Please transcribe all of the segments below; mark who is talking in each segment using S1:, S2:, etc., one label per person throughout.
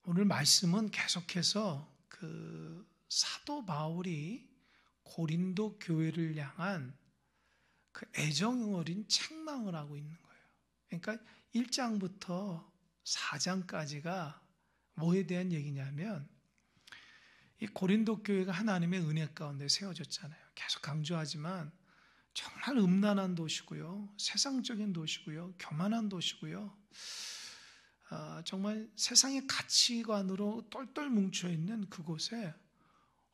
S1: 오늘 말씀은 계속해서 그 사도 바울이 고린도 교회를 향한 그 애정 어린 책망을 하고 있는 거예요. 그러니까 1장부터 4장까지가 뭐에 대한 얘기냐면 이 고린도 교회가 하나님의 은혜 가운데 세워졌잖아요. 계속 강조하지만 정말 음란한 도시고요. 세상적인 도시고요. 교만한 도시고요. 정말 세상의 가치관으로 똘똘 뭉쳐있는 그곳에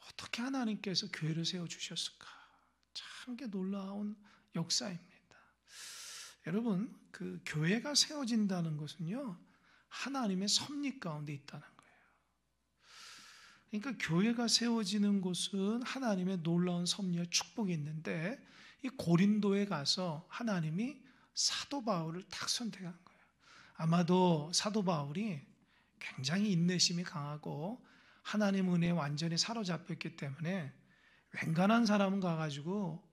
S1: 어떻게 하나님께서 교회를 세워주셨을까? 참 놀라운 역사입니다. 여러분, 그 교회가 세워진다는 것은요, 하나님의 섭리 가운데 있다는 거예요. 그러니까 교회가 세워지는 곳은 하나님의 놀라운 섭리와 축복이 있는데 이 고린도에 가서 하나님이 사도 바울을 딱 선택한 거예요. 아마도 사도 바울이 굉장히 인내심이 강하고 하나님 은혜에 완전히 사로잡혔기 때문에 웬간한 사람은 가가지고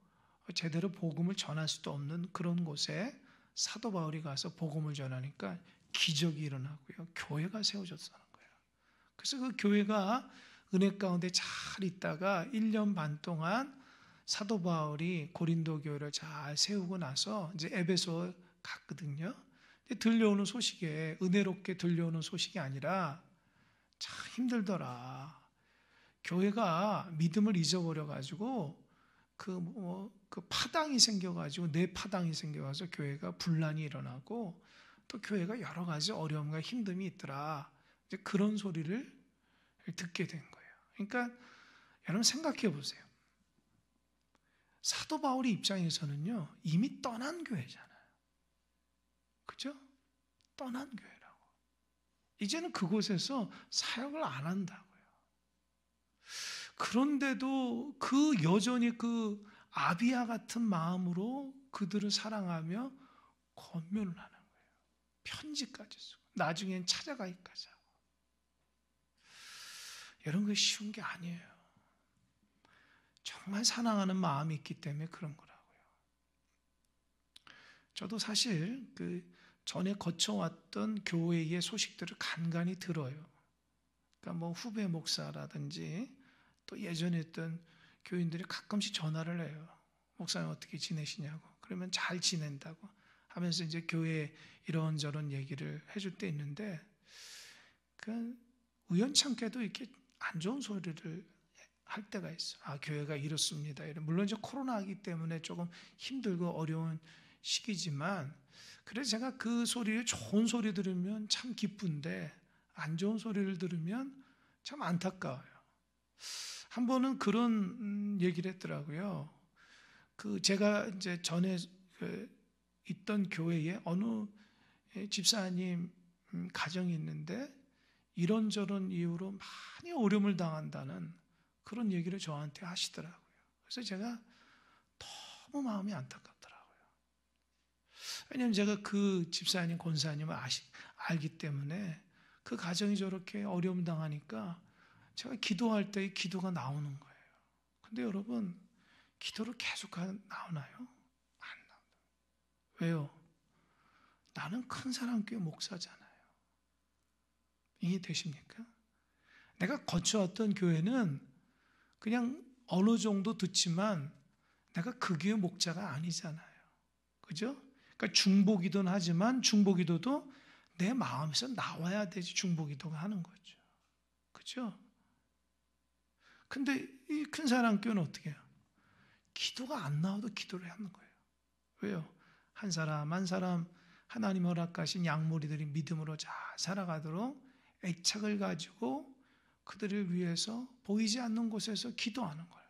S1: 제대로 복음을 전할 수도 없는 그런 곳에 사도 바울이 가서 복음을 전하니까 기적이 일어나고요. 교회가 세워졌다는 거예요. 그래서 그 교회가 은혜 가운데 잘 있다가 1년 반 동안 사도 바울이 고린도 교회를 잘 세우고 나서 이제 에베소 갔거든요. 들려오는 소식에 은혜롭게 들려오는 소식이 아니라 참 힘들더라. 교회가 믿음을 잊어버려가지고 그 파당이 생겨가지고 내 파당이 생겨가서 교회가 분란이 일어나고 또 교회가 여러 가지 어려움과 힘듦이 있더라. 이제 그런 소리를 듣게 된 거예요. 그러니까 여러분 생각해 보세요. 사도 바울의 입장에서는요 이미 떠난 교회잖아요. 그죠? 떠난 교회라고. 이제는 그곳에서 사역을 안 한다고요. 그런데도 그 여전히 그 아비아 같은 마음으로 그들을 사랑하며 권면을 하는 거예요. 편지까지 쓰고 나중엔 찾아가기까지 하고. 이런 게 쉬운 게 아니에요. 정말 사랑하는 마음이 있기 때문에 그런 거라고요. 저도 사실 그 전에 거쳐왔던 교회의 소식들을 간간히 들어요. 그러니까 뭐 후배 목사라든지 또 예전에 했던 교인들이 가끔씩 전화를 해요. 목사님 어떻게 지내시냐고. 그러면 잘 지낸다고 하면서 이제 교회 이런저런 얘기를 해줄 때 있는데 그 우연찮게도 이렇게 안 좋은 소리를 할 때가 있어요. 아, 교회가 이렇습니다. 물론 이제 코로나이기 때문에 조금 힘들고 어려운 시기지만 그래서 제가 그 소리를 좋은 소리 들으면 참 기쁜데 안 좋은 소리를 들으면 참 안타까워요. 한 번은 그런 얘기를 했더라고요. 그 제가 이제 전에 있던 교회에 어느 집사님 가정이 있는데 이런저런 이유로 많이 어려움을 당한다는 그런 얘기를 저한테 하시더라고요. 그래서 제가 너무 마음이 안타깝더라고요. 왜냐하면 제가 그 집사님, 권사님을 알기 때문에 그 가정이 저렇게 어려움 당하니까 제가 기도할 때 기도가 나오는 거예요. 근데 여러분, 기도를 계속 나오나요? 안 나옵니다. 왜요? 나는 큰 사랑교회 목사잖아요. 이해되십니까? 내가 거쳐왔던 교회는 그냥 어느 정도 듣지만 내가 그 교회 목자가 아니잖아요. 그죠? 그러니까 중보기도는 하지만 중보기도도 내 마음에서 나와야 되지 중보기도가 하는 거죠. 그죠? 근데 이 큰 사랑교회는 어떻게 해요? 기도가 안 나와도 기도를 하는 거예요. 왜요? 한 사람 한 사람 하나님 허락하신 양무리들이 믿음으로 잘 살아가도록 애착을 가지고 그들을 위해서 보이지 않는 곳에서 기도하는 거예요.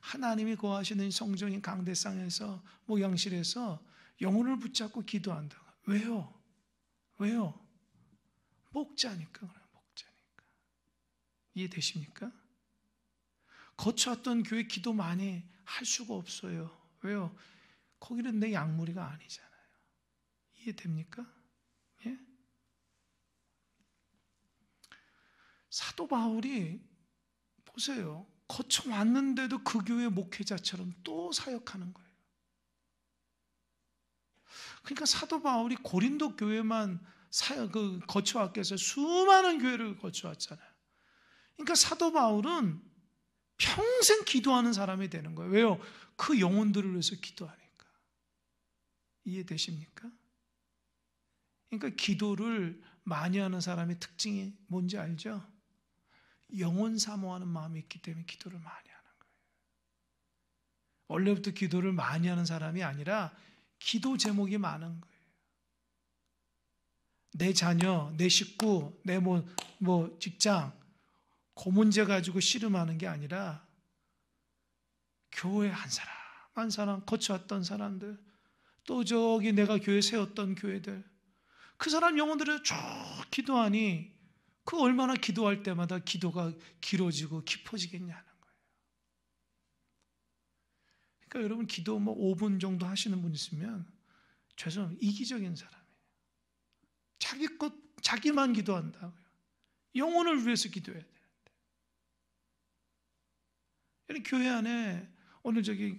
S1: 하나님이 거하시는 성전인 강대상에서 목양실에서 영혼을 붙잡고 기도한다. 왜요? 왜요? 목자니까 그래요. 목자니까. 이해되십니까? 거쳐왔던 교회 기도 많이 할 수가 없어요. 왜요? 거기는 내 양무리가 아니잖아요. 이해됩니까? 예? 사도 바울이 보세요. 거쳐왔는데도 그 교회 목회자처럼 또 사역하는 거예요. 그러니까 사도 바울이 고린도 교회만 거쳐왔기 위해서 수많은 교회를 거쳐왔잖아요. 그러니까 사도 바울은 평생 기도하는 사람이 되는 거예요. 왜요? 그 영혼들을 위해서 기도하니까. 이해되십니까? 그러니까 기도를 많이 하는 사람의 특징이 뭔지 알죠? 영혼 사모하는 마음이 있기 때문에 기도를 많이 하는 거예요. 원래부터 기도를 많이 하는 사람이 아니라 기도 제목이 많은 거예요. 내 자녀, 내 식구, 내 직장, 그 문제 가지고 씨름하는 게 아니라 교회 한 사람, 한 사람, 거쳐왔던 사람들, 또 저기 내가 교회 세웠던 교회들, 그 사람 영혼들을 쭉 기도하니 그 얼마나 기도할 때마다 기도가 길어지고 깊어지겠냐는 거예요. 그러니까 여러분 기도 5분 정도 하시는 분 있으면 죄송합니다. 이기적인 사람이에요. 자기만 기도한다고요. 영혼을 위해서 기도해야 되는데. 교회 안에 오늘 저기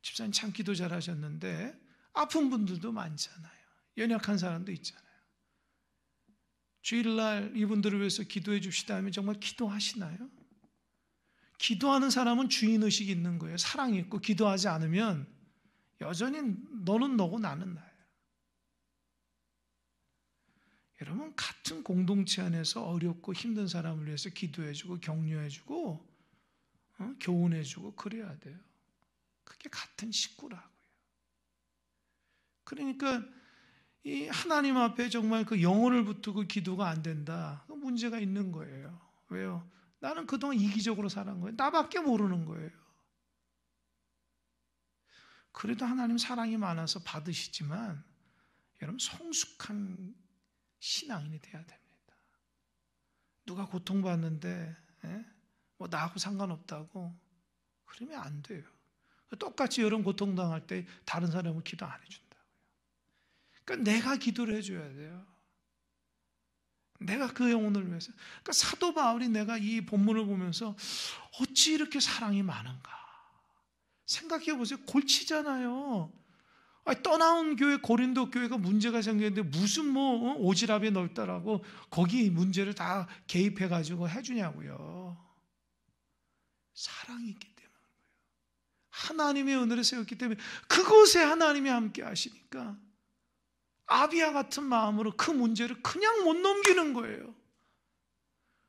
S1: 집사님 참 기도 잘하셨는데 아픈 분들도 많잖아요. 연약한 사람도 있잖아요. 주일날 이분들을 위해서 기도해 줍시다 하면 정말 기도하시나요? 기도하는 사람은 주인의식이 있는 거예요. 사랑이 있고 기도하지 않으면 여전히 너는 너고 나는 나예요. 여러분 같은 공동체 안에서 어렵고 힘든 사람을 위해서 기도해주고 격려해주고 교훈해주고 그래야 돼요. 그게 같은 식구라고요. 그러니까 이 하나님 앞에 정말 그 영혼을 붙들고 기도가 안 된다. 그 문제가 있는 거예요. 왜요? 나는 그동안 이기적으로 살은 거예요. 나밖에 모르는 거예요. 그래도 하나님 사랑이 많아서 받으시지만 여러분 성숙한 신앙인이 돼야 됩니다. 누가 고통받는데 나하고 상관없다고 그러면 안 돼요. 똑같이 여러분 고통당할 때 다른 사람은 기도 안 해준다고요. 그러니까 내가 기도를 해줘야 돼요. 내가 그 영혼을 위해서. 그러니까 사도 바울이 내가 이 본문을 보면서 어찌 이렇게 사랑이 많은가 생각해 보세요. 골치잖아요. 떠나온 교회 고린도 교회가 문제가 생겼는데 무슨 오지랖이 넓다라고 거기 문제를 다 개입해 가지고 해주냐고요. 사랑이 있기 때문에 하나님의 은혜를 세웠기 때문에 그곳에 하나님이 함께 하시니까 아비와 같은 마음으로 그 문제를 그냥 못 넘기는 거예요.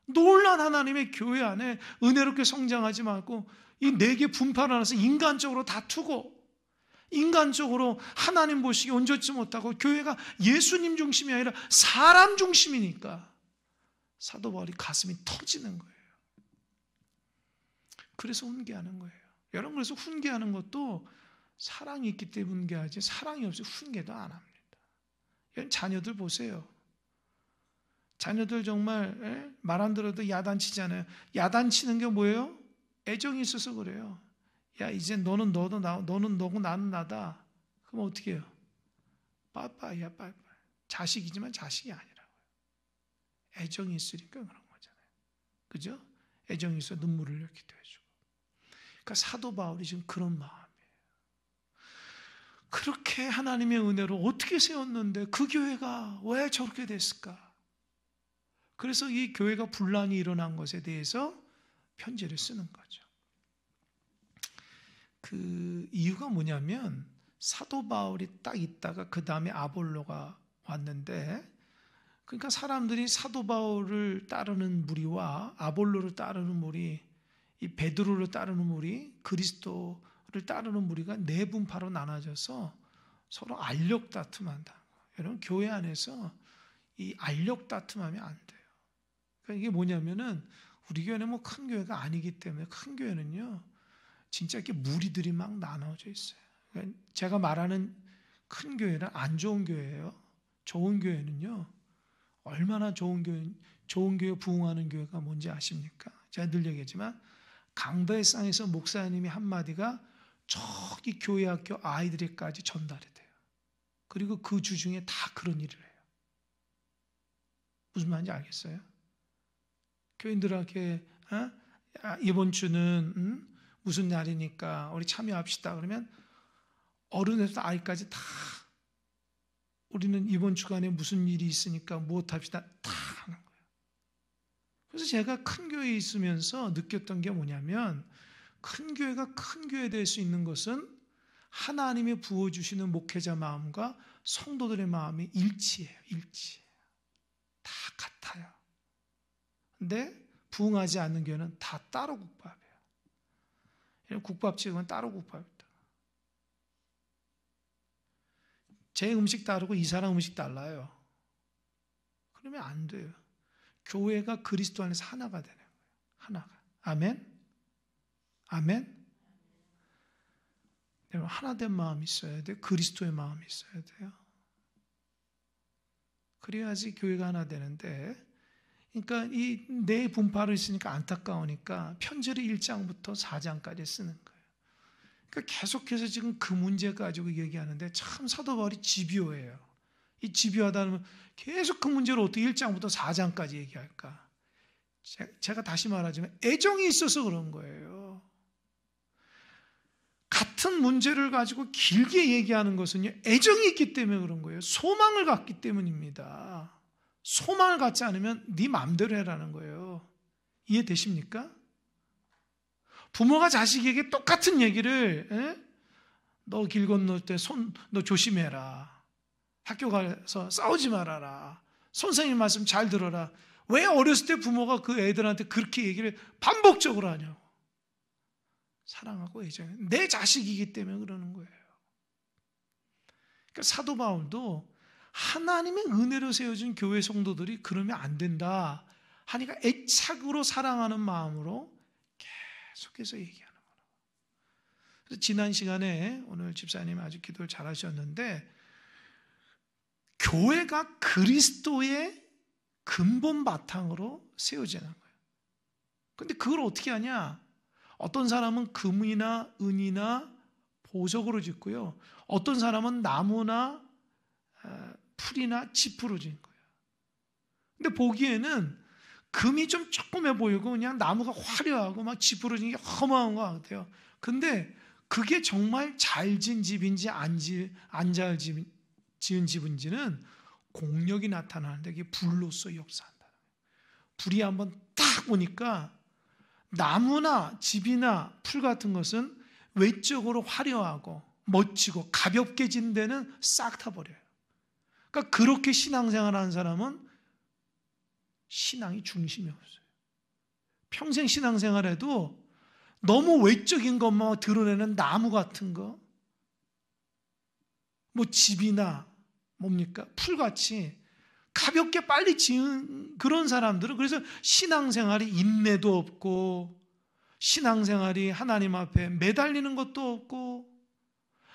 S1: 놀란 하나님의 교회 안에 은혜롭게 성장하지 말고 이 내게 분파를 나눠서 인간적으로 다투고 인간적으로 하나님 보시기 온전치 못하고 교회가 예수님 중심이 아니라 사람 중심이니까 사도 바울이 가슴이 터지는 거예요. 그래서 훈계하는 거예요. 여러분 그래서 훈계하는 것도 사랑이 있기 때문에 훈계하지 사랑이 없으면 훈계도 안 합니다. 여러분 자녀들 보세요. 자녀들 정말 말 안 들어도 야단치잖아요. 야단치는 게 뭐예요? 애정이 있어서 그래요. 야 이제 너는 너도 나, 너는 너고 나는 나다. 그럼 어떻게 해요? 빠빠이야 빠빠이. 자식이지만 자식이 아니라고요. 애정이 있으니까 그런 거잖아요. 그죠? 애정이 있어 눈물을 흘리기도 해주고. 그러니까 사도 바울이 지금 그런 마음이에요. 그렇게 하나님의 은혜로 어떻게 세웠는데 그 교회가 왜 저렇게 됐을까? 그래서 이 교회가 분란이 일어난 것에 대해서 편지를 쓰는 거죠. 그 이유가 뭐냐면 사도 바울이 딱 있다가 그 다음에 아볼로가 왔는데 그러니까 사람들이 사도 바울을 따르는 무리와 아볼로를 따르는 무리, 이 베드로를 따르는 무리, 그리스도를 따르는 무리가 네 분파로 나눠져서 서로 알력 다툼한다. 여러분 교회 안에서 이 알력 다툼하면 안 돼요. 그러니까 이게 뭐냐면은 우리 교회는 뭐 큰 교회가 아니기 때문에 큰 교회는요 진짜 이렇게 무리들이 막 나눠져 있어요. 그러니까 제가 말하는 큰 교회는 안 좋은 교회예요. 좋은 교회는요 얼마나 좋은 교회 부흥하는 교회가 뭔지 아십니까? 제가 늘 얘기했지만 강배상에서 목사님이 한마디가 저기 교회 학교 아이들에게까지 전달이 돼요. 그리고 그 주중에 다 그런 일을 해요. 무슨 말인지 알겠어요? 교인들에게 이번 주는 무슨 날이니까 우리 참여합시다. 그러면 어른에서 아이까지 다 우리는 이번 주간에 무슨 일이 있으니까 무엇 합시다. 다 하는 거예요. 그래서 제가 큰 교회에 있으면서 느꼈던 게 뭐냐면 큰 교회가 큰 교회 될 수 있는 것은 하나님이 부어주시는 목회자 마음과 성도들의 마음이 일치해요. 다 같아요. 근데 부응하지 않는 교회는 다 따로 국밥이에요. 국밥집은 따로 국밥이다. 제 음식 다르고 이 사람 음식 달라요. 그러면 안 돼요. 교회가 그리스도 안에서 하나가 되는 거예요. 하나가. 아멘? 아멘? 여러분, 하나된 마음이 있어야 돼요. 그리스도의 마음이 있어야 돼요. 그래야지 교회가 하나 되는데, 그러니까 이 내 분파를 있으니까 안타까우니까 편지를 1장부터 4장까지 쓰는 거예요. 그러니까 계속해서 지금 그 문제 가지고 얘기하는데 참 사도 바울이 집요해요. 이 집요하다면 계속 그 문제를 어떻게 1장부터 4장까지 얘기할까? 제가 다시 말하자면 애정이 있어서 그런 거예요. 같은 문제를 가지고 길게 얘기하는 것은요, 애정이 있기 때문에 그런 거예요. 소망을 갖기 때문입니다. 소망을 갖지 않으면 네 마음대로 해라는 거예요. 이해되십니까? 부모가 자식에게 똑같은 얘기를, 너 길 건널 때 너 조심해라. 학교 가서 싸우지 말아라. 선생님 말씀 잘 들어라. 왜 어렸을 때 부모가 그 애들한테 그렇게 얘기를 반복적으로 하냐고. 사랑하고 애정해. 내 자식이기 때문에 그러는 거예요. 그러니까 사도 바울도 하나님의 은혜로 세워진 교회 성도들이 그러면 안 된다 하니까 애착으로 사랑하는 마음으로 계속해서 얘기하는 거예요. 그래서 지난 시간에 오늘 집사님이 아주 기도를 잘하셨는데 교회가 그리스도의 근본 바탕으로 세워지는 거예요. 그런데 그걸 어떻게 하냐? 어떤 사람은 금이나 은이나 보석으로 짓고요. 어떤 사람은 나무나 풀이나 짚으로 짓는 거예요. 근데 보기에는 금이 좀 조그매 보이고 그냥 나무가 화려하고 막 짚으로 짓는 게 허무한 것 같아요. 근데 그게 정말 잘 지은 집인지 안 잘 지은 집인지는 공력이 나타나는데 그게 불로서 역사한다. 불이 한번 딱 보니까 나무나 집이나 풀 같은 것은 외적으로 화려하고 멋지고 가볍게 진 데는 싹 타버려요. 그러니까 그렇게 신앙생활하는 사람은 신앙이 중심이 없어요. 평생 신앙생활해도 너무 외적인 것만 드러내는 나무 같은 거, 뭐 집이나 뭡니까? 풀같이 가볍게 빨리 지은 그런 사람들은 그래서 신앙생활이 인내도 없고 신앙생활이 하나님 앞에 매달리는 것도 없고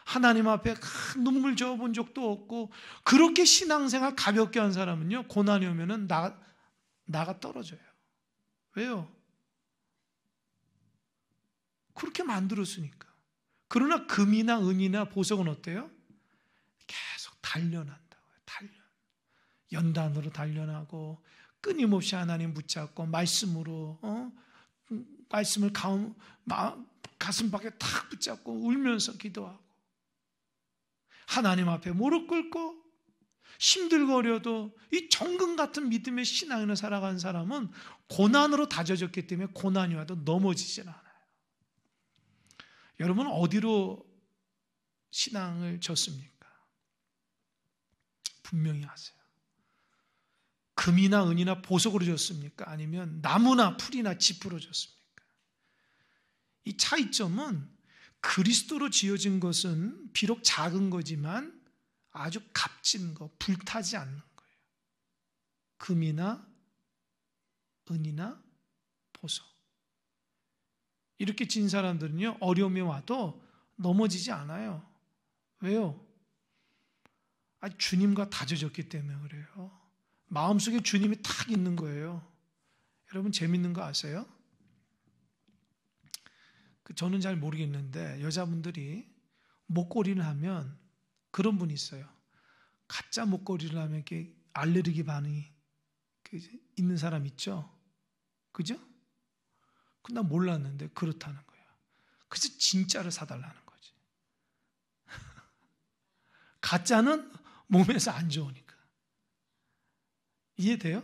S1: 하나님 앞에 큰 눈물 저어본 적도 없고 그렇게 신앙생활 가볍게 한 사람은요 고난이 오면은 나가 떨어져요. 왜요? 그렇게 만들었으니까. 그러나 금이나 은이나 보석은 어때요? 계속 단련한다고요. 연단으로 단련하고 끊임없이 하나님 붙잡고 말씀으로 말씀을 가슴밖에 탁 붙잡고 울면서 기도하고 하나님 앞에 무릎 꿇고 힘들고 어려도 이 정금 같은 믿음의 신앙으로 살아가는 사람은 고난으로 다져졌기 때문에 고난이 와도 넘어지질 않아요. 여러분 어디로 신앙을 졌습니까? 분명히 하세요. 금이나 은이나 보석으로 졌습니까? 아니면 나무나 풀이나 짚으로 졌습니까? 이 차이점은 그리스도로 지어진 것은 비록 작은 거지만 아주 값진 거, 불타지 않는 거예요. 금이나 은이나 보석. 이렇게 진 사람들은요, 어려움이 와도 넘어지지 않아요. 왜요? 주님과 다져졌기 때문에 그래요. 마음속에 주님이 탁 있는 거예요. 여러분 재밌는 거 아세요? 저는 잘 모르겠는데 여자분들이 목걸이를 하면 그런 분이 있어요. 가짜 목걸이를 하면 이렇게 알레르기 반응이 있는 사람 있죠? 그죠? 난 몰랐는데 그렇다는 거예요. 그래서 진짜를 사달라는 거지. 가짜는 몸에서 안 좋으니까. 이해돼요?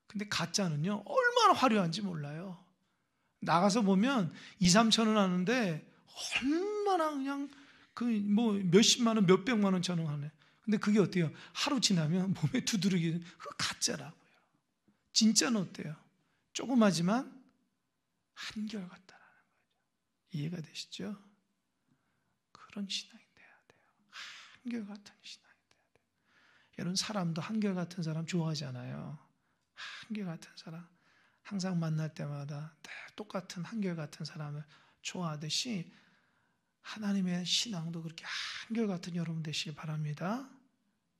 S1: 근데 가짜는요, 얼마나 화려한지 몰라요. 나가서 보면 2, 3천 원 하는데 얼마나 그냥 그 뭐 몇십만 원, 몇백만 원처럼 하네. 근데 그게 어때요? 하루 지나면 몸에 두드러기는 그 가짜라고요. 진짜는 어때요? 조그마지만 한결같다라는 거죠. 이해가 되시죠? 그런 신앙이 돼야 돼요. 한결같은 신앙이 돼야 돼요. 여러분, 사람도 한결같은 사람 좋아하잖아요. 한결같은 사람. 항상 만날 때마다 똑같은 한결같은 사람을 좋아하듯이 하나님의 신앙도 그렇게 한결같은 여러분 되시길 바랍니다.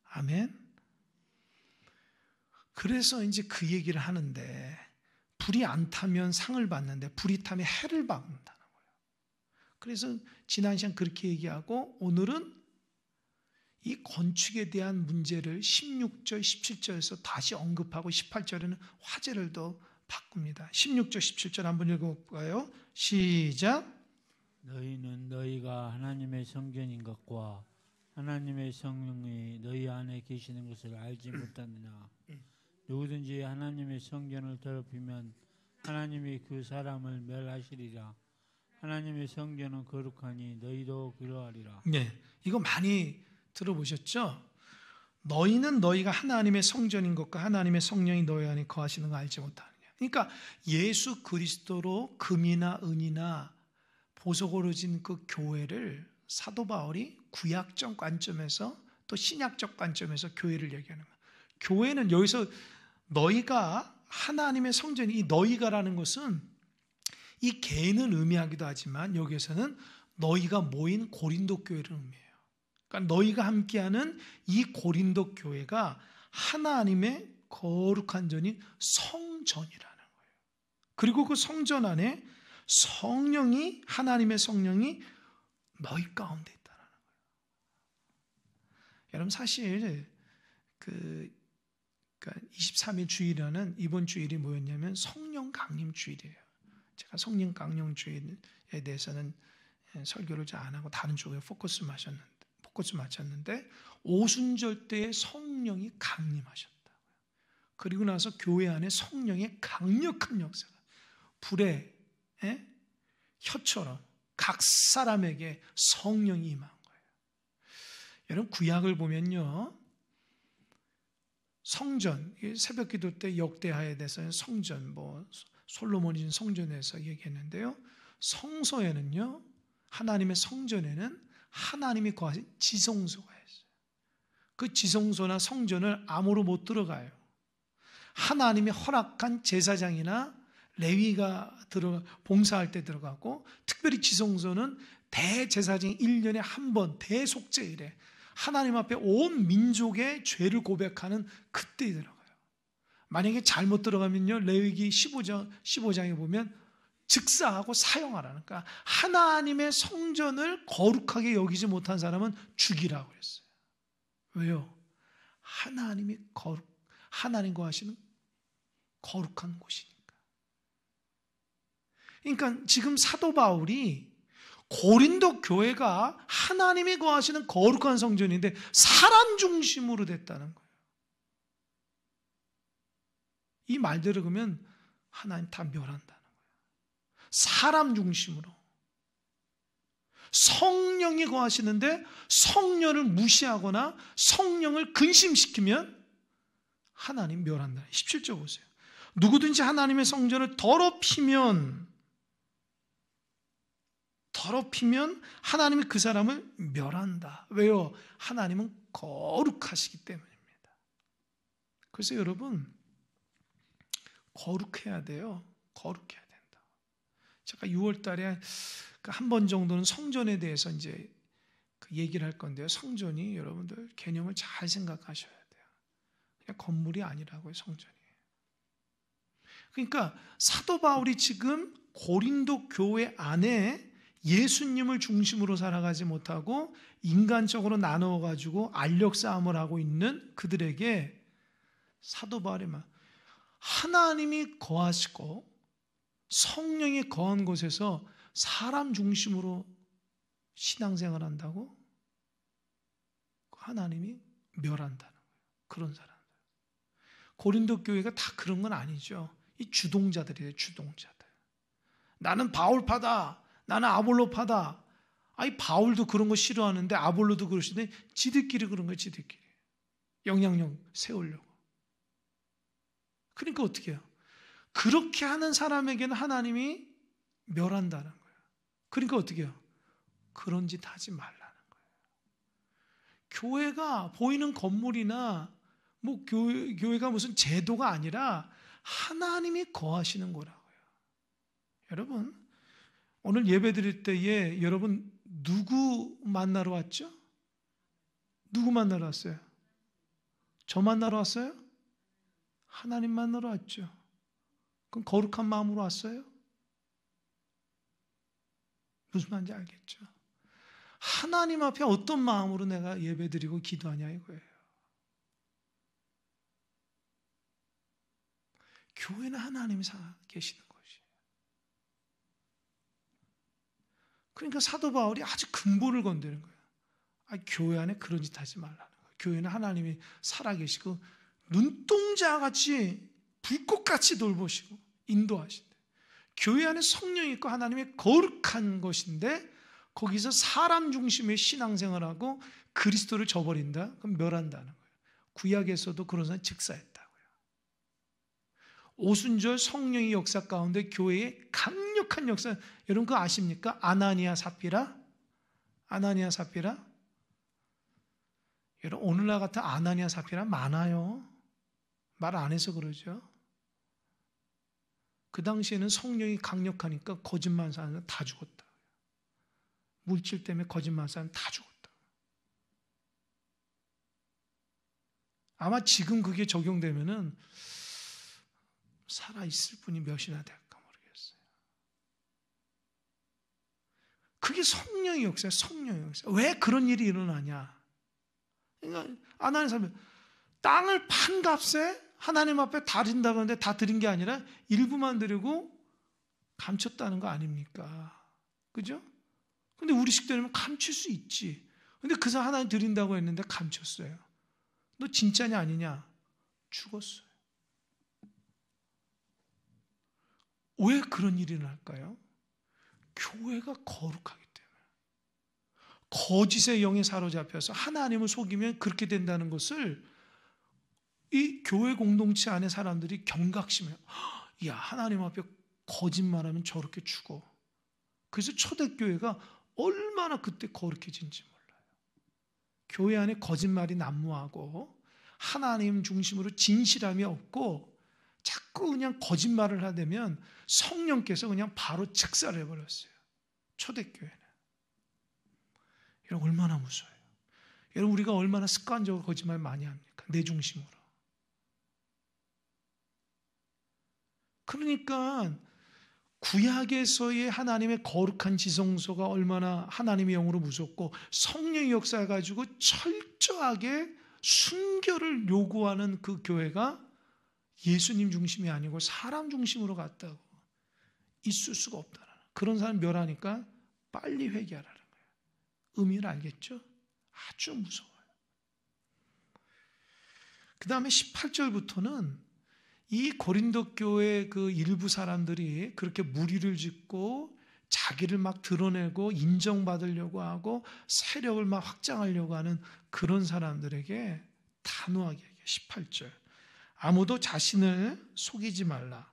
S1: 아멘. 그래서 이제 그 얘기를 하는데, 불이 안 타면 상을 받는데 불이 타면 해를 받는다는 거예요. 그래서 지난 시간 그렇게 얘기하고, 오늘은 이 건축에 대한 문제를 16절, 17절에서 다시 언급하고 18절에는 화제를 더 바꿉니다. 16절, 17절 한번 읽어볼까요? 시작.
S2: 너희는 너희가 하나님의 성전인 것과 하나님의 성령이 너희 안에 계시는 것을 알지 못하느냐. 누구든지 하나님의 성전을 더럽히면 하나님이 그 사람을 멸하시리라. 하나님의 성전은 거룩하니 너희도 그러하리라.
S1: 네, 이거 많이 들어보셨죠? 너희는 너희가 하나님의 성전인 것과 하나님의 성령이 너희 안에 거하시는 거 알지 못하느냐. 그러니까 예수 그리스도로 금이나 은이나 보석으로 진 그 교회를 사도 바울이 구약적 관점에서 또 신약적 관점에서 교회를 얘기하는 거예요. 교회는 여기서 너희가 하나님의 성전이, 이 너희가라는 것은 이 개인을 의미하기도 하지만 여기에서는 너희가 모인 고린도 교회를 의미해요. 그러니까 너희가 함께하는 이 고린도 교회가 하나님의 거룩한 전인 성전이라는 거예요. 그리고 그 성전 안에 성령이, 하나님의 성령이 너희 가운데 있다는 거예요. 여러분, 사실 그 23일 주일이라는 이번 주일이 뭐였냐면 성령 강림 주일이에요. 제가 성령 강림 주일에 대해서는 설교를 잘 안 하고 다른 쪽에 포커스 맞췄는데 오순절 때에 성령이 강림하셨다고요. 그리고 나서 교회 안에 성령의 강력한 역사가 불의 혀처럼 각 사람에게 성령이 임한 거예요. 여러분, 구약을 보면요, 성전, 새벽 기도 때 역대하에 대해서는 성전, 솔로몬이 진 성전에서 얘기했는데요, 성소에는요, 하나님의 성전에는 하나님이 거하신 지성소가 있어요. 그 지성소나 성전을 아무로 못 들어가요. 하나님이 허락한 제사장이나 레위가 봉사할 때 들어가고, 특별히 지성소는 대제사장이 1년에 한 번 대속죄일에 하나님 앞에 온 민족의 죄를 고백하는 그때 들어가요. 만약에 잘못 들어가면요, 레위기 15장에 보면 즉사하고 사형하라는, 그러니까 하나님의 성전을 거룩하게 여기지 못한 사람은 죽이라고 그랬어요. 왜요? 하나님과 하시는 거룩한 곳이니까. 그러니까 지금 사도 바울이 고린도 교회가 하나님이 거하시는 거룩한 성전인데 사람 중심으로 됐다는 거예요. 이 말 들으면 하나님 다 멸한다는 거예요. 사람 중심으로. 성령이 거하시는데 성령을 무시하거나 성령을 근심시키면 하나님 멸한다. 17절 보세요. 누구든지 하나님의 성전을 더럽히면 하나님이 그 사람을 멸한다. 왜요? 하나님은 거룩하시기 때문입니다. 그래서 여러분, 거룩해야 돼요. 거룩해야 된다. 제가 6월 달에 한 번 정도는 성전에 대해서 이제 그 얘기를 할 건데요. 성전이 여러분들 개념을 잘 생각하셔야 돼요. 그냥 건물이 아니라고요, 성전이. 그러니까 사도 바울이 지금 고린도 교회 안에 예수님을 중심으로 살아가지 못하고 인간적으로 나누어가지고 알력 싸움을 하고 있는 그들에게 사도 바울이 하나님이 거하시고 성령이 거한 곳에서 사람 중심으로 신앙생활 한다고? 하나님이 멸한다는 거예요. 그런 사람들. 고린도 교회가 다 그런 건 아니죠. 이 주동자들이에요. 주동자들. 나는 바울파다. 나는 아볼로파다. 아니 바울도 그런 거 싫어하는데 아볼로도 그러시는데 지들끼리 그런 거예요. 지들끼리. 영향력 세우려고. 그러니까 어떻게 해요? 그렇게 하는 사람에게는 하나님이 멸한다는 거예요. 그러니까 어떻게 해요? 그런 짓 하지 말라는 거예요. 교회가 보이는 건물이나 뭐 교회가 무슨 제도가 아니라 하나님이 거하시는 거라고요. 여러분, 오늘 예배 드릴 때에 여러분 누구 만나러 왔죠? 누구 만나러 왔어요? 저 만나러 왔어요? 하나님 만나러 왔죠. 그럼 거룩한 마음으로 왔어요? 무슨 말인지 알겠죠? 하나님 앞에 어떤 마음으로 내가 예배드리고 기도하냐 이거예요. 교회는 하나님이 계시는 것이에요. 그러니까 사도 바울이 아주 근본을 건드는 거예요. 교회 안에 그런 짓 하지 말라는 거예요. 교회는 하나님이 살아계시고 눈동자같이 불꽃같이 돌보시고 인도하신대. 교회 안에 성령이 있고 하나님의 거룩한 것인데 거기서 사람 중심의 신앙생활하고 그리스도를 저버린다? 그럼 멸한다는 거예요. 구약에서도 그런 사람이 즉사했다고요. 오순절 성령의 역사 가운데 교회의 강력한 역사, 여러분 그거 아십니까? 아나니아 삽비라? 아나니아 삽비라? 여러분 오늘날 같은 아나니아 삽비라 많아요. 말 안 해서 그러죠. 그 당시에는 성령이 강력하니까 거짓말 사는 사람 다 죽었다. 물질 때문에 거짓말 사는 사람 다 죽었다. 아마 지금 그게 적용되면은 살아있을 분이 몇이나 될까 모르겠어요. 그게 성령의 역사예요. 성령의 역사. 왜 그런 일이 일어나냐? 그러니까 아나니아 사람이 땅을 판 값에 하나님 앞에 다 드린다고 하는데 다 드린 게 아니라 일부만 드리고 감췄다는 거 아닙니까? 그죠? 근데 우리 식대로는 감출 수 있지. 근데 그 사람 하나님 드린다고 했는데 감췄어요. 너 진짜냐 아니냐? 죽었어요. 왜 그런 일이 날까요? 교회가 거룩하기 때문에. 거짓의 영에 사로잡혀서 하나님을 속이면 그렇게 된다는 것을 이 교회 공동체 안에 사람들이 경각심해요. 야, 하나님 앞에 거짓말하면 저렇게 죽어. 그래서 초대교회가 얼마나 그때 거룩해진지 몰라요. 교회 안에 거짓말이 난무하고 하나님 중심으로 진실함이 없고 자꾸 그냥 거짓말을 하다면 성령께서 그냥 바로 즉사를 해버렸어요. 초대교회는. 여러분 얼마나 무서워요. 여러분 우리가 얼마나 습관적으로 거짓말 많이 합니까? 내 중심으로. 그러니까 구약에서의 하나님의 거룩한 지성소가 얼마나 하나님의 영으로 무섭고 성령의 역사를 가지고 철저하게 순결을 요구하는 그 교회가 예수님 중심이 아니고 사람 중심으로 갔다고 있을 수가 없다는 그런 사람 멸하니까 빨리 회개하라는 거예요. 의미를 알겠죠? 아주 무서워요. 그 다음에 18절부터는 이 고린도 교회 그 일부 사람들이 그렇게 무리를 짓고 자기를 막 드러내고 인정받으려고 하고 세력을 막 확장하려고 하는 그런 사람들에게 단호하게 얘기해요. 18절. 아무도 자신을 속이지 말라.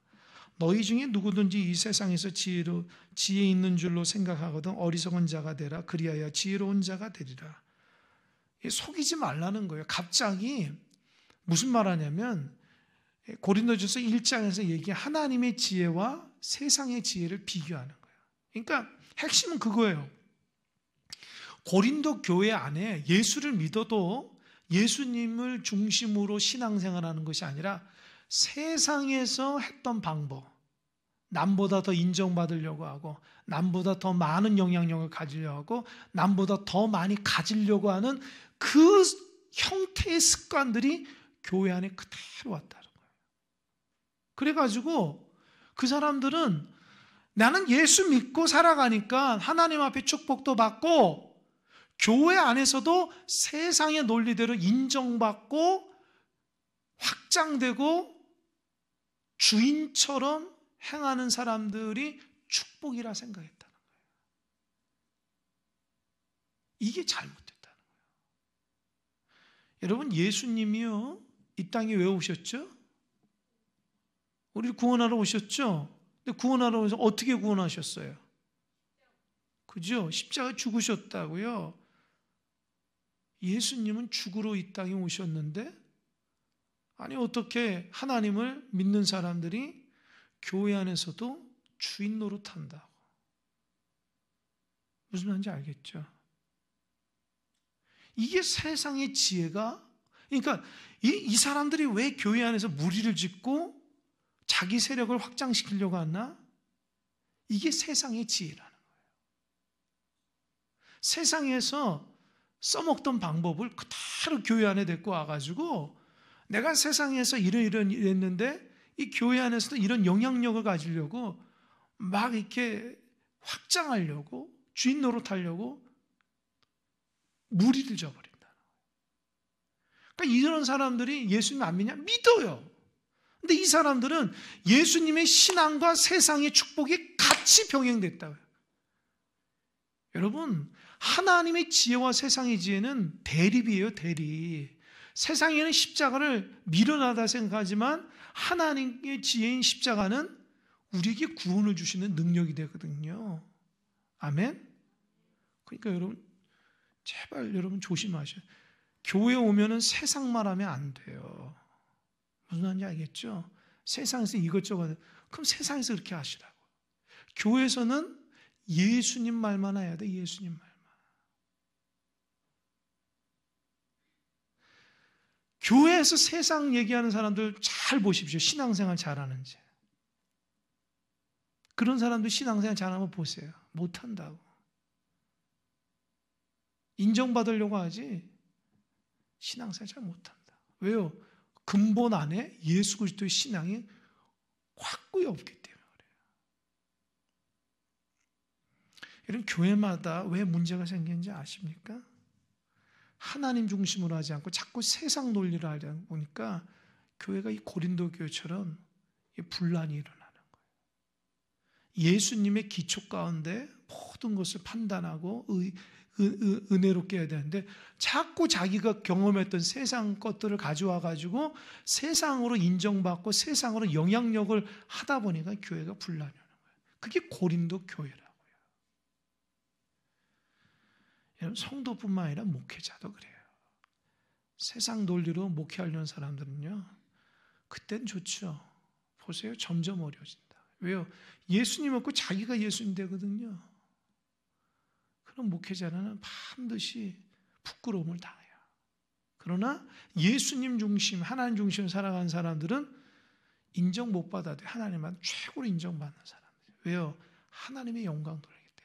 S1: 너희 중에 누구든지 이 세상에서 지혜 있는 줄로 생각하거든 어리석은 자가 되라. 그리하여 지혜로운 자가 되리라. 속이지 말라는 거예요. 갑자기 무슨 말하냐면 고린도전서 1장에서 얘기한 하나님의 지혜와 세상의 지혜를 비교하는 거예요. 그러니까 핵심은 그거예요. 고린도 교회 안에 예수를 믿어도 예수님을 중심으로 신앙생활하는 것이 아니라 세상에서 했던 방법, 남보다 더 인정받으려고 하고 남보다 더 많은 영향력을 가지려고 하고 남보다 더 많이 가지려고 하는 그 형태의 습관들이 교회 안에 그대로 왔다는 거예요. 그래가지고 그 사람들은 나는 예수 믿고 살아가니까 하나님 앞에 축복도 받고 교회 안에서도 세상의 논리대로 인정받고 확장되고 주인처럼 행하는 사람들이 축복이라 생각했다는 거예요. 이게 잘못됐다는 거예요. 여러분, 예수님이요, 이 땅에 왜 오셨죠? 우리를 구원하러 오셨죠? 근데 구원하러 오셔서 어떻게 구원하셨어요? 그죠? 십자가에 죽으셨다고요. 예수님은 죽으러 이 땅에 오셨는데, 아니 어떻게 하나님을 믿는 사람들이 교회 안에서도 주인 노릇한다고. 무슨 말인지 알겠죠? 이게 세상의 지혜가, 그러니까 이 사람들이 왜 교회 안에서 무리를 짓고 자기 세력을 확장시키려고 하나? 이게 세상의 지혜라는 거예요. 세상에서 써먹던 방법을 그대로 교회 안에 데리고 와가지고 내가 세상에서 이랬는데 이 교회 안에서도 이런 영향력을 가지려고 막 이렇게 확장하려고 주인 노릇하려고 무리를 져버린다. 그러니까 이런 사람들이 예수님 안 믿냐? 믿어요. 근데 이 사람들은 예수님의 신앙과 세상의 축복이 같이 병행됐다고요. 여러분, 하나님의 지혜와 세상의 지혜는 대립이에요, 대립. 세상에는 십자가를 미련하다 생각하지만 하나님의 지혜인 십자가는 우리에게 구원을 주시는 능력이 되거든요. 아멘? 그러니까 여러분, 제발 여러분 조심하셔요. 교회에 오면은 세상 말하면 안 돼요. 무슨 말인지 알겠죠? 세상에서 이것저것, 그럼 세상에서 그렇게 하시라고. 교회에서는 예수님 말만 해야 돼, 예수님 말만. 교회에서 세상 얘기하는 사람들 잘 보십시오. 신앙생활 잘하는지. 그런 사람들 신앙생활 잘하면 보세요. 못한다고. 인정받으려고 하지 신앙생활 잘 못한다. 왜요? 근본 안에 예수 그리스도의 신앙이 확고히 없기 때문에 그래요. 여러분, 교회마다 왜 문제가 생기는지 아십니까? 하나님 중심으로 하지 않고 자꾸 세상 논리를 하다 보니까 교회가 이 고린도 교회처럼 분란이 일어나는 거예요. 예수님의 기초 가운데 모든 것을 판단하고 은혜롭게 해야 되는데 자꾸 자기가 경험했던 세상 것들을 가져와 가지고 세상으로 인정받고 세상으로 영향력을 하다 보니까 교회가 분란이 오는 거예요. 그게 고린도 교회라고요. 여러분, 성도뿐만 아니라 목회자도 그래요. 세상 논리로 목회하려는 사람들은요, 그땐 좋죠. 보세요, 점점 어려워진다. 왜요? 예수님 없고 자기가 예수님 되거든요. 그럼 목회자는 반드시 부끄러움을 당해요. 그러나 예수님 중심, 하나님 중심으로 살아가는 사람들은 인정 못 받아도 하나님만 최고로 인정받는 사람들이에요. 왜요? 하나님의 영광 돌리기 때문입니다.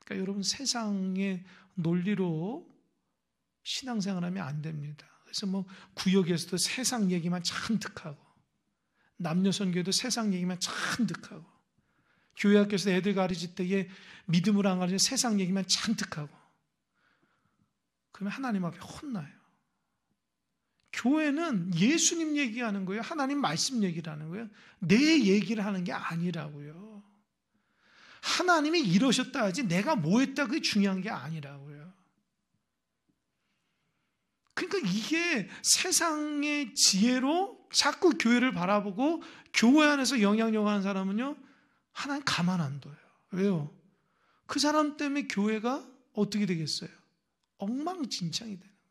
S1: 그러니까 여러분, 세상의 논리로 신앙생활하면 안 됩니다. 그래서 뭐 구역에서도 세상 얘기만 잔뜩하고, 남녀 선교도 세상 얘기만 잔뜩하고, 교회 학교에서 애들 가르칠 때에 믿음을 안 가르치는 세상 얘기만 잔뜩하고, 그러면 하나님 앞에 혼나요. 교회는 예수님 얘기하는 거예요. 하나님 말씀 얘기를 하는 거예요. 내 얘기를 하는 게 아니라고요. 하나님이 이러셨다 하지 내가 뭐 했다 그게 중요한 게 아니라고요. 그러니까 이게 세상의 지혜로 자꾸 교회를 바라보고 교회 안에서 영향력 하는 사람은요, 하나님 가만 안 둬요. 왜요? 그 사람 때문에 교회가 어떻게 되겠어요? 엉망진창이 되는 거예요.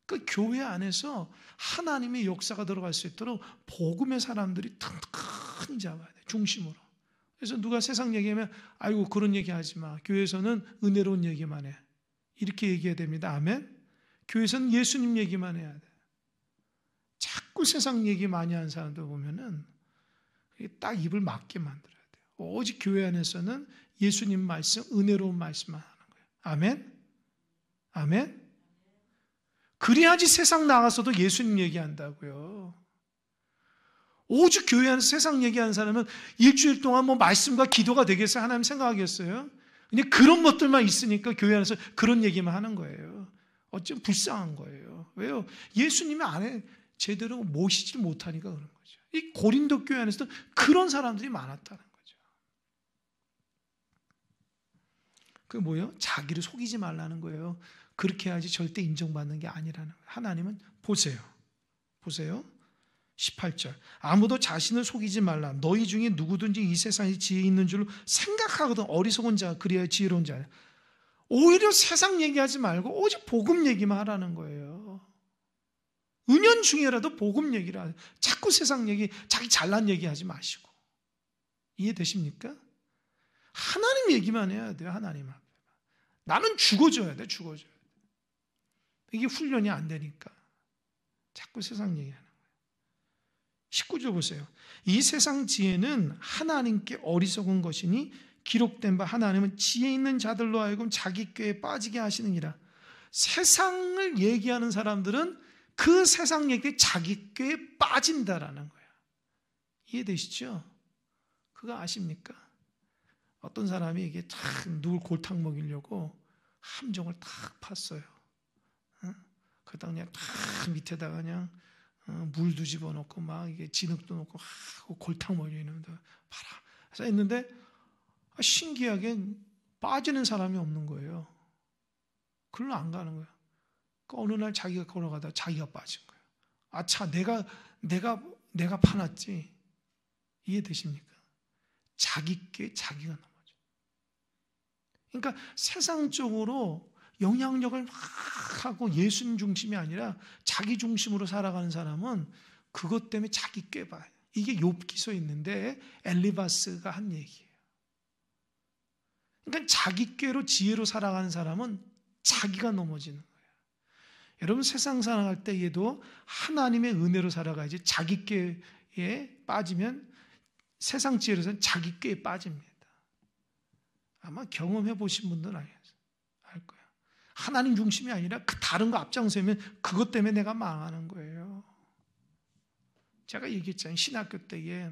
S1: 그 교회 안에서 하나님의 역사가 들어갈 수 있도록 복음의 사람들이 튼튼히 잡아야 돼요. 중심으로. 그래서 누가 세상 얘기하면 아이고 그런 얘기 하지 마. 교회에서는 은혜로운 얘기만 해. 이렇게 얘기해야 됩니다. 아멘. 교회에서는 예수님 얘기만 해야 돼. 자꾸 세상 얘기 많이 하는 사람들 보면은 딱 입을 막게 만들어야 돼요. 오직 교회 안에서는 예수님 말씀, 은혜로운 말씀만 하는 거예요. 아멘. 아멘. 그래야지 세상 나가서도 예수님 얘기한다고요. 오직 교회 안에서 세상 얘기하는 사람은 일주일 동안 뭐 말씀과 기도가 되겠어요? 하나님 생각하겠어요? 근데 그런 것들만 있으니까 교회 안에서 그런 얘기만 하는 거예요. 어쩜 불쌍한 거예요. 왜요? 예수님이 안에 제대로 모시지 못하니까 그런 거죠. 이 고린도 교회 안에서도 그런 사람들이 많았다는 거죠. 그게 뭐예요? 자기를 속이지 말라는 거예요. 그렇게 해야지 절대 인정받는 게 아니라는 거예요. 하나님은 보세요. 18절. 아무도 자신을 속이지 말라. 너희 중에 누구든지 이 세상에 지혜 있는 줄로 생각하거든. 어리석은 자, 그래야 지혜로운 자야. 오히려 세상 얘기하지 말고 오직 복음 얘기만 하라는 거예요. 은연중에라도 복음 얘기를 하세요. 자꾸 세상 얘기, 자기 잘난 얘기하지 마시고. 이해되십니까? 하나님 얘기만 해야 돼요. 하나님 앞에. 나는 죽어줘야 돼. 죽어줘야 돼. 이게 훈련이 안 되니까 자꾸 세상 얘기하는 거예요. 19절 보세요. 이 세상 지혜는 하나님께 어리석은 것이니 기록된 바 하나님은 지혜 있는 자들로 하여금 자기 꾀에 빠지게 하시느니라. 세상을 얘기하는 사람들은 그 세상 얘기에 자기 꾀에 빠진다라는 거예요. 이해되시죠? 그거 아십니까? 어떤 사람이 이게 탁 누굴 골탕 먹이려고 함정을 탁 팠어요. 그러다 그냥 탁 밑에다가 그냥 물도 집어넣고 막 이게 진흙도 넣고 골탕 먹이는데 봐라. 그래서 했는데 신기하게 빠지는 사람이 없는 거예요. 글로 안 가는 거예요. 그러니까 어느 날 자기가 걸어가다 자기가 빠진 거예요. 아차, 내가 파놨지. 이해되십니까? 자기께 자기가 넘어져. 그러니까 세상적으로 영향력을 막 하고 예수님 중심이 아니라 자기 중심으로 살아가는 사람은 그것 때문에 자기 꾀봐요. 이게 욥기서에 있는데 엘리바스가 한 얘기예요. 그러니까 자기 꾀로 지혜로 살아가는 사람은 자기가 넘어지는 거예요. 여러분 세상 살아갈 때에도 하나님의 은혜로 살아가야지 자기 꾀에 빠지면 세상 지혜로서는 자기 꾀에 빠집니다. 아마 경험해 보신 분들은 알 거예요. 하나님 중심이 아니라 그 다른 거 앞장서면 그것 때문에 내가 망하는 거예요. 제가 얘기했잖아요. 신학교 때에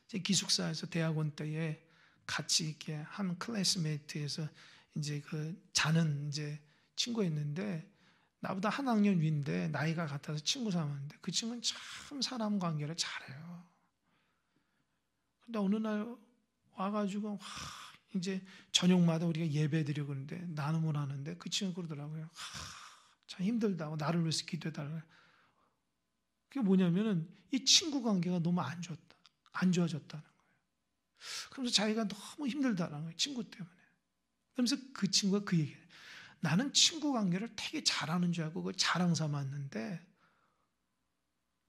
S1: 제 기숙사에서 대학원 때에 같이 이렇게 한 클래스메이트에서 이제 그 자는 이제 친구였는데 나보다 한 학년 위인데 나이가 같아서 친구 삼았는데 그 친구는 참 사람 관계를 잘해요. 근데 어느 날 와가지고 이제 저녁마다 우리가 예배드리고 그러는데 나눔을 하는데 그 친구가 그러더라고요. 참 힘들다고 나를 위해서 기도해달라. 그게 뭐냐면은 이 친구 관계가 너무 안 좋아졌다는 거예요. 그러면서 자기가 너무 힘들다는 거예요. 친구 때문에. 그러면서 그 친구가 그 얘기해요. 나는 친구 관계를 되게 잘하는 줄 알고 그걸 자랑 삼았는데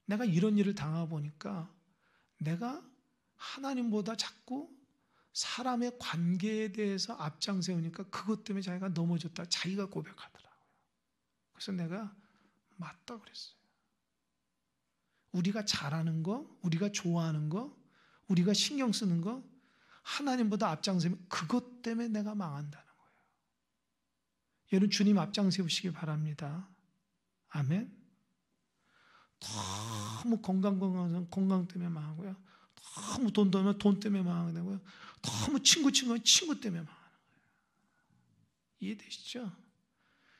S1: 내가 이런 일을 당하고 보니까 내가 하나님보다 자꾸 사람의 관계에 대해서 앞장세우니까 그것 때문에 자기가 넘어졌다. 자기가 고백하더라고요. 그래서 내가 맞다 그랬어요. 우리가 잘하는 거, 우리가 좋아하는 거, 우리가 신경 쓰는 거 하나님보다 앞장세우면 그것 때문에 내가 망한다는 거예요. 여러분 주님 앞장세우시기 바랍니다. 아멘. 너무 건강 때문에 망하고요. 너무 돈 때문에 망하게 되고요. 너무 친구 때문에 망하는 거예요. 이해되시죠?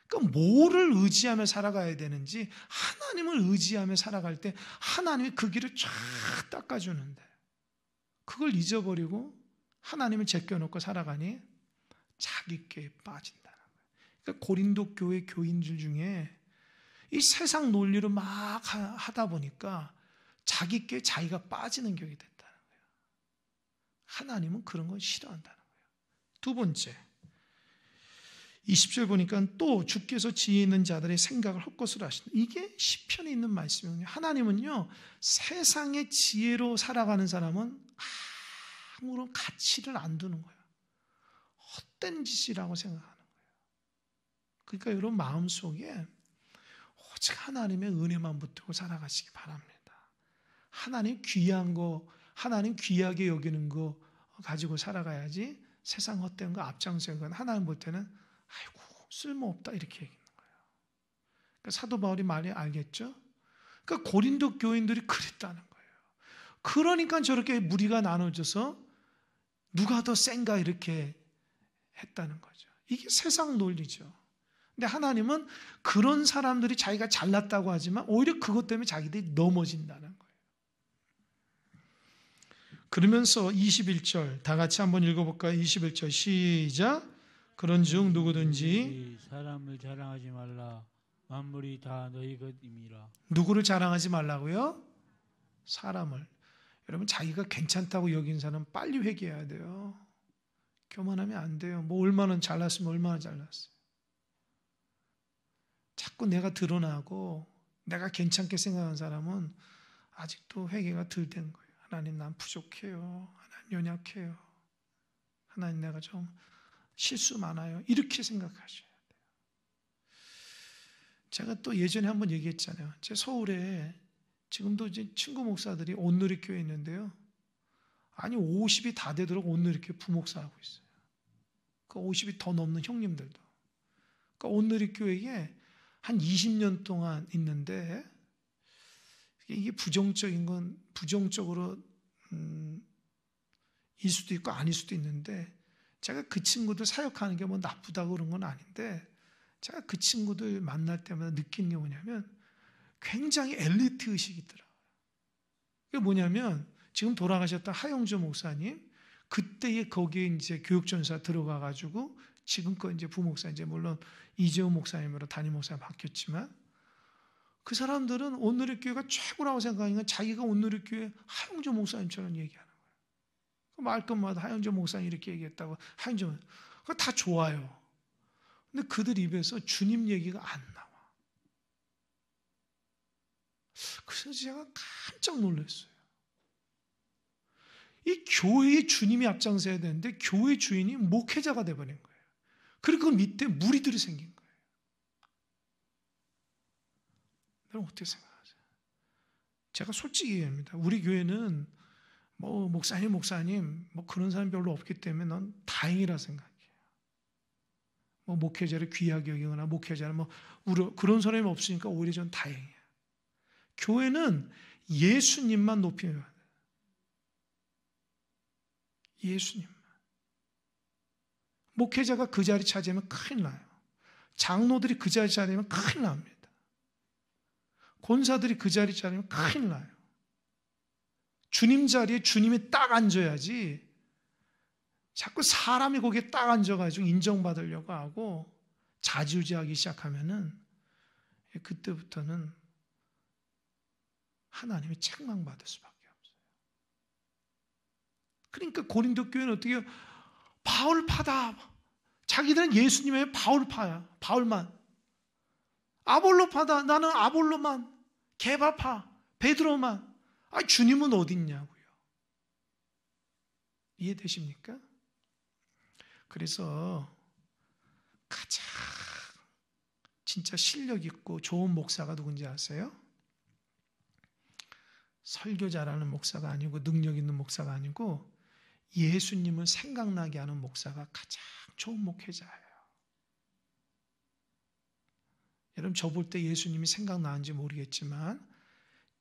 S1: 그러니까 뭐를 의지하며 살아가야 되는지 하나님을 의지하며 살아갈 때 하나님이 그 길을 쫙 닦아주는데 그걸 잊어버리고 하나님을 제껴놓고 살아가니 자기 꾀에 빠진다는 거예요. 그러니까 고린도 교회 교인들 중에 이 세상 논리로 막 하다 보니까 자기 꾀에 자기가 빠지는 격이 됐다는 거예요. 하나님은 그런 건 싫어한다는 거예요. 두 번째 20절 보니까 또 주께서 지혜 있는 자들의 생각을 헛것으로 하신다. 이게 시편에 있는 말씀이에요. 하나님은요 세상의 지혜로 살아가는 사람은 아무런 가치를 안 두는 거예요. 헛된 짓이라고 생각하는 거예요. 그러니까 여러분 마음속에 오직 하나님의 은혜만 붙들고 살아가시기 바랍니다. 하나님 귀한 거, 하나님 귀하게 여기는 거 가지고 살아가야지 세상 헛된 거 앞장서는 건 하나님 볼 때는 아이고 쓸모없다 이렇게 얘기하는 거예요. 그러니까 사도 바울이 말이 알겠죠? 그러니까 고린도 교인들이 그랬다는 거예요. 그러니까 저렇게 무리가 나눠져서 누가 더 센가 이렇게 했다는 거죠. 이게 세상 논리죠. 근데 하나님은 그런 사람들이 자기가 잘났다고 하지만 오히려 그것 때문에 자기들이 넘어진다는 거예요. 그러면서 21절 다 같이 한번 읽어볼까요? 21절 시작. 그런즉 누구든지
S2: 사람을 자랑하지 말라. 만물이 다 너희 것임이라.
S1: 누구를 자랑하지 말라고요? 사람을. 여러분 자기가 괜찮다고 여긴 사람 빨리 회개해야 돼요. 교만하면 안 돼요. 뭐 얼마나 잘났으면 얼마나 잘났어요. 자꾸 내가 드러나고 내가 괜찮게 생각하는 사람은 아직도 회개가 덜 된 거예요. 하나님 난 부족해요. 하나님 연약해요. 하나님 내가 좀 실수 많아요. 이렇게 생각하셔야 돼요. 제가 또 예전에 한번 얘기했잖아요. 제 서울에 지금도 이제 친구 목사들이 온누리교회에 있는데요. 아니 50이 다 되도록 온누리교회 부목사하고 있어요. 그 50이 더 넘는 형님들도. 그러니까 온누리교회에 한 20년 동안 있는데 이게 부정적인 건 부정적으로 일 수도 있고 아닐 수도 있는데 제가 그 친구들 사역하는 게 뭐 나쁘다고 그런 건 아닌데 제가 그 친구들 만날 때마다 느낀 게 뭐냐면 굉장히 엘리트 의식이 있더라고요. 그게 뭐냐면 지금 돌아가셨던 하영주 목사님 그때에 거기에 이제 교육전사 들어가가지고 지금껏 이제 부목사 이제 물론 이재호 목사님으로 담임 목사가 바뀌었지만 그 사람들은 온누리교회가 최고라고 생각하는 건 자기가 온누리교회 하영주 목사님처럼 얘기하는 거예요. 말 것마다 하영주 목사님 이렇게 얘기했다고 하영주 목사님 그거 다 좋아요. 근데 그들 입에서 주님 얘기가 안 나와. 그래서 제가 깜짝 놀랐어요. 이 교회의 주님이 앞장서야 되는데 교회 주인이 목회자가 돼버린 거예요. 그리고 그 밑에 무리들이 생긴 거예요. 여러분 어떻게 생각하세요? 제가 솔직히 얘기합니다. 우리 교회는 뭐 목사님 뭐 그런 사람 별로 없기 때문에 난 다행이라 생각해요. 뭐 목회자를 귀하게 여기거나 목회자를 뭐 그런 사람이 없으니까 오히려 전 다행이에요. 교회는 예수님만 높이면 돼요. 예수님만. 목회자가 그 자리 차지하면 큰일 나요. 장로들이 그 자리 차지하면 큰일 납니다. 권사들이 그 자리 차지하면 큰일 나요. 주님 자리에 주님이 딱 앉아야지 자꾸 사람이 거기에 딱 앉아가지고 인정받으려고 하고 자지우지하기 시작하면은 그때부터는 하나님이 책망받을 수밖에 없어요. 그러니까 고린도 교회는 어떻게 해요? 바울파다. 자기들은 예수님의 바울파야. 바울만. 아볼로파다. 나는 아볼로만. 게바파. 베드로만. 주님은 어디 있냐고요. 이해되십니까? 그래서 가장 진짜 실력 있고 좋은 목사가 누군지 아세요? 설교 잘하는 목사가 아니고 능력 있는 목사가 아니고 예수님을 생각나게 하는 목사가 가장 좋은 목회자예요. 여러분 저 볼 때 예수님이 생각나는지 모르겠지만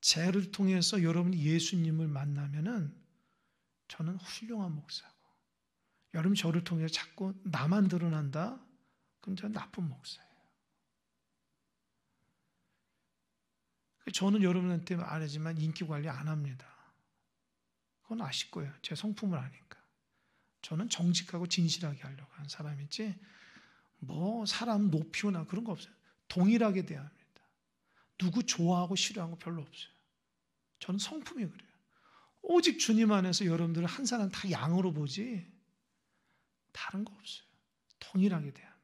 S1: 쟤를 통해서 여러분이 예수님을 만나면은 저는 훌륭한 목사고 여러분 저를 통해서 자꾸 나만 드러난다? 그럼 저는 나쁜 목사예요. 저는 여러분한테 말하지만 인기 관리 안 합니다. 그건 아실 거예요. 제 성품을 아니까. 저는 정직하고 진실하게 하려고 하는 사람이지 뭐 사람 높이거나 그런 거 없어요. 동일하게 대합니다. 누구 좋아하고 싫어하는 거 별로 없어요. 저는 성품이 그래요. 오직 주님 안에서 여러분들은 한 사람 다 양으로 보지 다른 거 없어요. 동일하게 대합니다.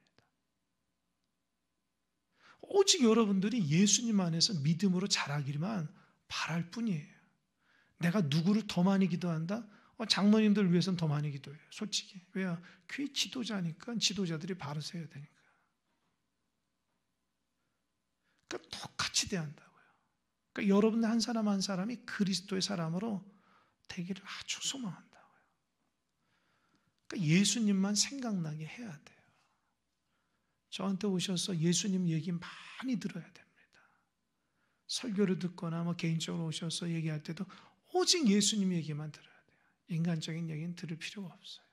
S1: 오직 여러분들이 예수님 안에서 믿음으로 자라기만 바랄 뿐이에요. 내가 누구를 더 많이 기도한다? 장로님들 위해서는 더 많이 기도해요. 솔직히. 왜요? 교회 지도자니까 지도자들이 바로 서야 되니까. 그러니까 똑같이 대한다고요. 그러니까 여러분 한 사람 한 사람이 그리스도의 사람으로 되기를 아주 소망한다고요. 그러니까 예수님만 생각나게 해야 돼요. 저한테 오셔서 예수님 얘기 많이 들어야 됩니다. 설교를 듣거나 뭐 개인적으로 오셔서 얘기할 때도 오직 예수님 얘기만 들어야 돼요. 인간적인 얘기는 들을 필요가 없어요.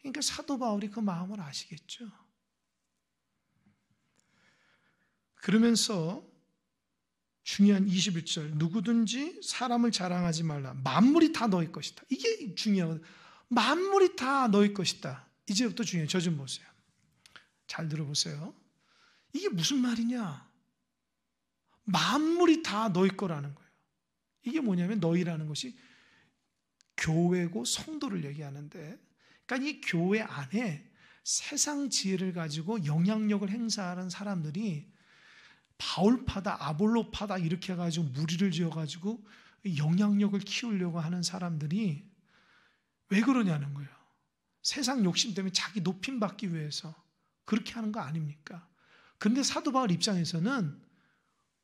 S1: 그러니까 사도 바울이 그 마음을 아시겠죠. 그러면서 중요한 21절, 누구든지 사람을 자랑하지 말라. 만물이 다 너희 것이다. 이게 중요하거든요. 만물이 다 너희 것이다. 이제부터 중요해요. 저 좀 보세요. 잘 들어보세요. 이게 무슨 말이냐? 만물이 다 너희 거라는 거예요. 이게 뭐냐면 너희라는 것이 교회고 성도를 얘기하는데, 그러니까 이 교회 안에 세상 지혜를 가지고 영향력을 행사하는 사람들이 바울파다 아볼로파다 이렇게 해가지고 무리를 지어가지고 영향력을 키우려고 하는 사람들이 왜 그러냐는 거예요. 세상 욕심 때문에 자기 높임 받기 위해서 그렇게 하는 거 아닙니까? 그런데 사도 바울 입장에서는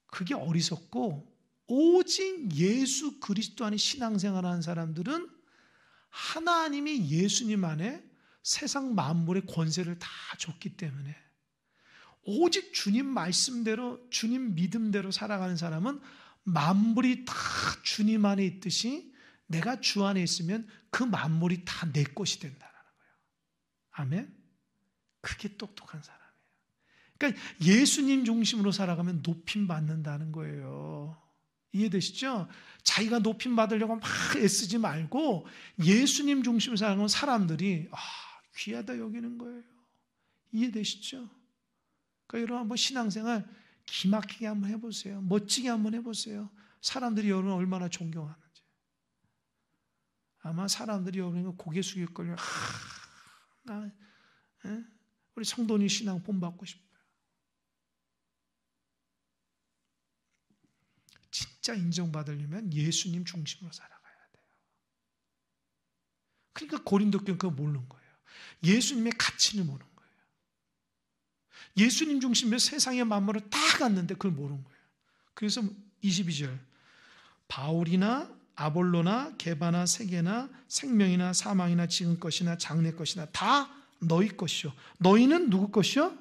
S1: 그게 어리석고, 오직 예수 그리스도 안에 신앙생활하는 사람들은 하나님이 예수님 안에 세상 만물의 권세를 다 줬기 때문에 오직 주님 말씀대로, 주님 믿음대로 살아가는 사람은 만물이 다 주님 안에 있듯이 내가 주 안에 있으면 그 만물이 다 내 것이 된다는 거예요. 아멘? 그게 똑똑한 사람이에요. 그러니까 예수님 중심으로 살아가면 높임 받는다는 거예요. 이해되시죠? 자기가 높임 받으려고 막 애쓰지 말고 예수님 중심으로 살아가는 사람들이 귀하다 여기는 거예요. 이해되시죠? 그러니까 여러분 한번 신앙생활 기막히게 한번 해보세요. 멋지게 한번 해보세요. 사람들이 여러분을 얼마나 존경하는지. 아마 사람들이 여러분을 고개 숙일걸요. 우리 성도님 신앙 본받고 싶어요. 진짜 인정받으려면 예수님 중심으로 살아가야 돼요. 그러니까 고린도 교회는 그거 모르는 거예요. 예수님의 가치를 모르는 거예요. 예수님 중심의 세상의 만물을 다 갖는데 그걸 모르는 거예요. 그래서 22절, 바울이나 아볼로나 게바나 세계나 생명이나 사망이나 지금 것이나 장래 것이나 다 너희 것이요. 너희는 누구 것이요?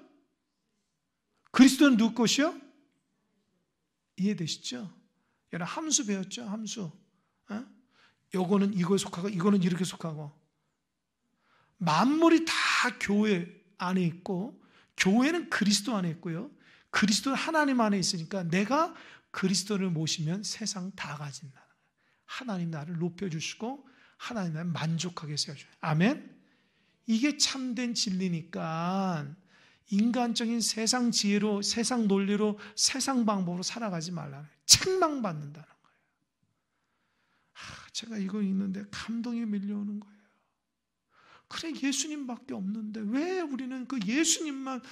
S1: 그리스도는 누구 것이요? 이해되시죠? 여러분 함수 배웠죠? 함수. 요거는 이거에 속하고 이거는 이렇게 속하고. 만물이 다 교회 안에 있고 교회는 그리스도 안에 있고요. 그리스도는 하나님 안에 있으니까 내가 그리스도를 모시면 세상 다 가진다는 거예요. 하나님 나를 높여주시고 하나님 나를 만족하게 세워줘요. 아멘? 이게 참된 진리니까 인간적인 세상 지혜로, 세상 논리로, 세상 방법으로 살아가지 말라는 거예요. 책망받는다는 거예요. 제가 이거 읽는데 감동이 밀려오는 거예요. 그래 예수님밖에 없는데 왜 우리는 그 예수님만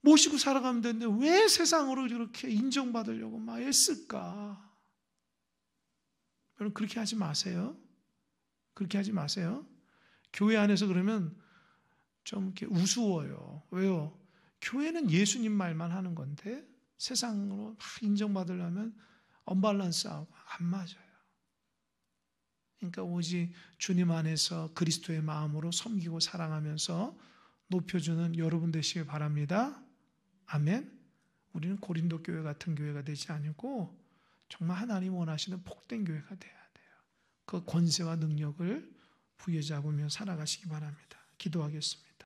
S1: 모시고 살아가면 되는데 왜 세상으로 이렇게 인정받으려고 막 애쓸까? 여러분 그렇게 하지 마세요. 그렇게 하지 마세요. 교회 안에서 그러면 좀 이렇게 우스워요. 왜요? 교회는 예수님 말만 하는 건데 세상으로 막 인정받으려면 언밸런스하고 안 맞아요. 그러니까 오직 주님 안에서 그리스도의 마음으로 섬기고 사랑하면서 높여주는 여러분 되시길 바랍니다. 아멘. 우리는 고린도 교회 같은 교회가 되지 않고 정말 하나님 원하시는 복된 교회가 돼야 돼요. 그 권세와 능력을 부여잡으며 살아가시기 바랍니다. 기도하겠습니다.